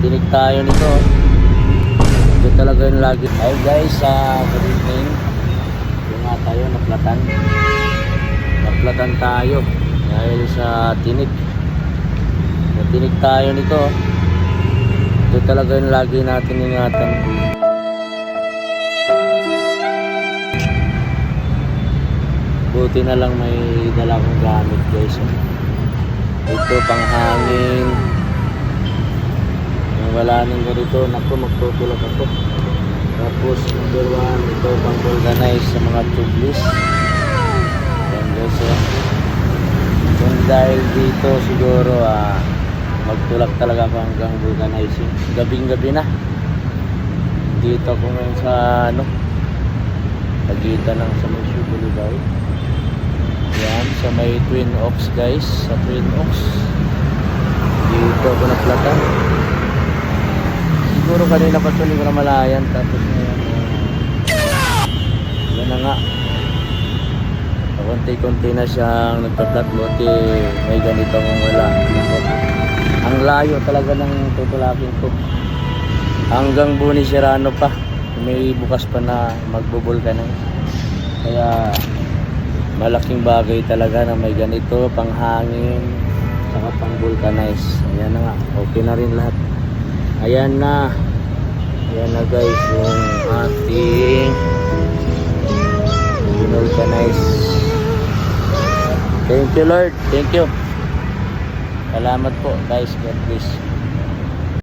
Tinig tayo nito. Ito talaga yung lagi. Hi guys, good evening. Ito nga tayo, naplatan tayo dahil sa tinig. Tinig tayo nito. Ito talaga yung lagi natin ingatan. Buti na lang may dala kong gamit guys. Ito panghangin. Wala nang ganito, naku, magtutulak ako. Tapos number 1, ito pang vulcanize sa mga tubeless. Ayan guys, kung dahil dito siguro magtulak talaga ako hanggang vulcanizing. Gabing-gabi na. Dito ako ngayon sa pagitan ng sa may Boulevard. Yan, sa may Twin Oaks guys, sa Twin Oaks. Dito ako naplatan. Siguro kanina pa ito, hindi ko na malayan. Tapos ngayon, yan na nga. Konti-konti na siyang nagpa-flat. Buti may ganito kung wala. Ang layo talaga ng tutulakin ko. Hanggang Buni Serrano pa. May bukas pa na magbubulkan na. Kaya malaking bagay talaga na may ganito, panghangin, saka pang vulcanize. Ayan na nga, okay na rin lahat. Ayan na guys, yung ating vulcanize. Thank you Lord, thank you. Salamat po guys, God bless.